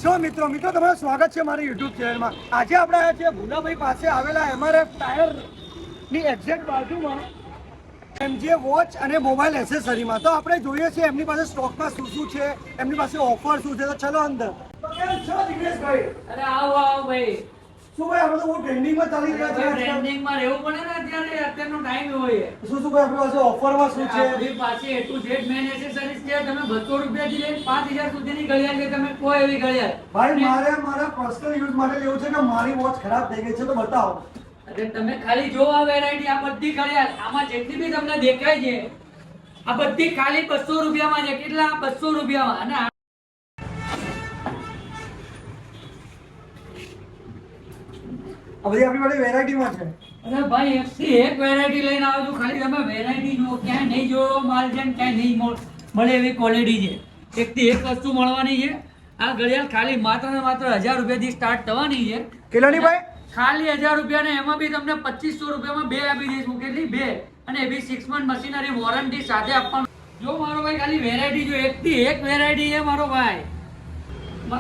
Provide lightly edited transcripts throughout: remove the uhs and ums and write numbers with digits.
છો મિત્રો તમારું સ્વાગત છે મારી યુટ્યુબ ચેનલમાં। આજે આપણે આવ્યા છીએ ભુલાભાઈ પાસે આવેલા MRF ટાયરની એક્ઝેક્ટ બાજુમાં MJ વોચ અને મોબાઈલ એસેસરીમાં। તો આપણે જોઈએ છીએ એમની પાસે સ્ટોકમાં શું છે, એમની પાસે ઓફર શું છે। તો ચલો અંદર। દિનેશભાઈ, અરે આવો ભાઈ। શું ભાઈ આપણે તો બહુ ટ્રેન્ડિંગમાં ચાલી રહ્યા છે? ટ્રેન્ડિંગમાં રહેવું પડે ને, અત્યારનો ટાઈમ હોય। શું ભાઈ આપણી પાસે ઓફરમાં શું છે? આપણી પાસે A to Z men accessories છે। તમે 200 રૂપિયાથી લઈને 5000 સુધીની ઘડિયાળ છે, તમે કોઈ એવી ઘડિયાળ। ભાઈ મારા પર્સનલ યુઝ માટે લેવું છે કે મારી વોચ ખરાબ થઈ ગઈ છે, તો બતાવો। અરે તમે ખાલી જો આ વેરાયટી, આ બધી ઘડિયાળ આમાં જેટલી બી તમને દેખાય છે, આ બધી ખાલી 200 રૂપિયામાં છે। કેટલા? 200 રૂપિયામાં। અને આ બધી આપણી પાસે વેરાયટીમાં છે। અરે ભાઈ એકથી એક વેરાયટી લઈને આવો છો। ખાલી તમે વેરાયટી જુઓ, ક્યાંય નહીં જોયો માલ છે ને ક્યાંય નહીં મળે એવી ક્વોલિટી છે। એકથી એક વસ્તુ મળવાની છે। આ ઘડિયાળ ખાલી માત્ર ને માત્ર 1000 રૂપિયાથી સ્ટાર્ટ થવાની છે। કેટલાની ભાઈ? ખાલી 1000 રૂપિયા ને એમાં બી તમને 2500 રૂપિયામાં બે આપી દઈશું। કેટલી? બે। અને એ બી 6 month મશીનરી વોરંટી સાથે આપવાનું। જો મારો ભાઈ ખાલી વેરાયટી જો, એકથી એક વેરાયટી છે મારો ભાઈ।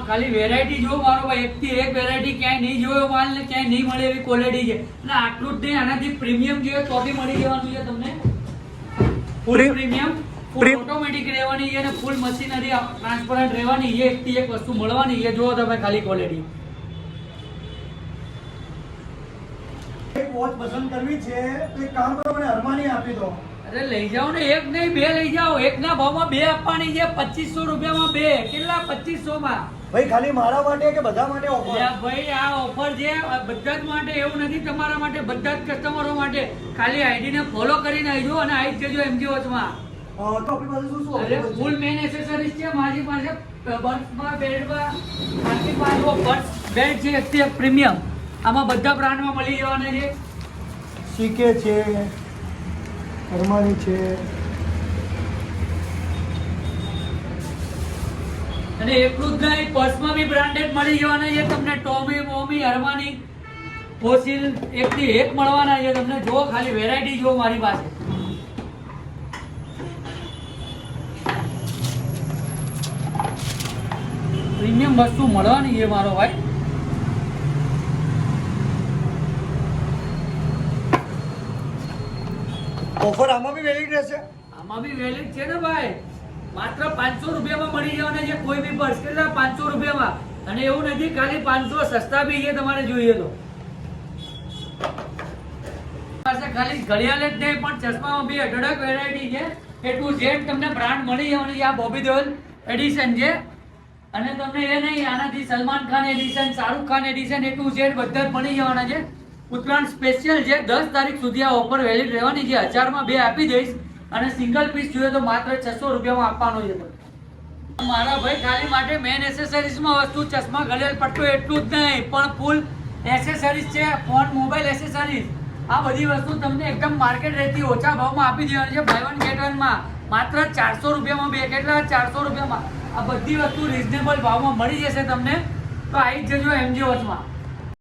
ખાલી વેરાયટી જો મારો ભાઈ, એકથી એક વેરાયટી ક્યાંય નહીં જોયો માલ ને ક્યાંય નહીં મળે એવી ક્વોલિટી છે। અને આટલું જ નહીં, આનાથી પ્રીમિયમ જોઈએ તો બી મળી જવાનું છે તમને। ફૂલ પ્રીમિયમ, ફૂલ ઓટોમેટિક રહેવાની છે અને ફૂલ મશીનરી ટ્રાન્સપરન્ટ રહેવાની છે। એકથી એક વસ્તુ મળવાની છે। જો તમે ખાલી ક્વોલિટી એક વોચ પસંદ કરવી છે તો એક કામ કરો, મને અરમાની આપી દો। અરે લઈ જાઓ ને, એક નહીં બે લઈ જાઓ। એકના ભાવમાં બે આપવાની છે। 2500 રૂપિયામાં બે। કેટલા? 2500 માં। ભાઈ ખાલી મારા માટે કે બધા માટે ઓફર? ભાઈ આ ઓફર છે બધા જ માટે, એવું નથી તમારા માટે, બધા જ કસ્ટમરો માટે। ખાલી આઈડી ને ફોલો કરીને આવજો અને આવી જજો MJ વોચમાં। તો આપણી પાસે શું શું અરે ફૂલ મેન એસેસરીઝ છે મારી પાસે। બર્થમાં, બેડમાં, આખી બાજુ બર્થ બેડ છે એકથી એક પ્રીમિયમ। આમાં બધા બ્રાન્ડમાં મળી જવાના છે। સીકે છે, અરમાની છે, અને એટલું જ નહીં, પર્સમાં બી બ્રાન્ડેડ મળી જવાના છે તમને। ટોમી, મોમી, અરમાની, ફોસિલ એકથી એક મળવાના છે તમને। જો ખાલી વેરાયટી જો મારી પાસે। પ્રીમિયમ વસ્તુ મળવાની છે મારો ભાઈ। ઓફર આમાં બી વેલિડ રહેશે? આમાં બી વેલિડ છે ને ભાઈ। માત્ર 500 રૂપિયામાં મળી જવાના છે કોઈ બી પર્સ। કેટલા? 500 રૂપિયામાં। અને એવું નથી ખાલી 500 સસ્તા બી છે તમારે જોઈએ તો। પાસે ખાલી ઘડિયાળ જ નહીં પણ ચશ્મામાં બી અઢળક વેરાયટી છે। A to Z તમને બ્રાન્ડ મળી જવાની છે। આ બોબી દેઓલ એડિશન છે અને તમને એ નહીં, આનાથી Salman Khan addition, Shahrukh Khan addition, A to Z બધા જ મળી જવાના છે। ઉત્તરાયણ સ્પેશિયલ છે। 10 તારીખ સુધી આ ઓફર વેલિડ રહેવાની છે। 1000 માં બે આપી દઈશ અને સિંગલ પીસ જોઈએ તો માત્ર 600 રૂપિયામાં આપવાનો છે મારા ભાઈ। ખાલી માટે મેન એસેસરીઝમાં વસ્તુ, ચશ્મા, ઘડિયાળ, પટ્ટો એટલું જ નહીં પણ ફૂલ એસેસરીઝ છે। ફોન, મોબાઈલ એસેસરીઝ, આ બધી વસ્તુ તમને એકદમ માર્કેટ રેટથી ઓછા ભાવમાં આપી દેવાની છે। બાય વન ગેટ વન માં માત્ર 400 રૂપિયામાં બે। કેટલા? 400 રૂપિયામાં આ બધી વસ્તુ રિઝનેબલ ભાવમાં મળી જશે તમને। તો આવી જ જજો MJ વોચમાં।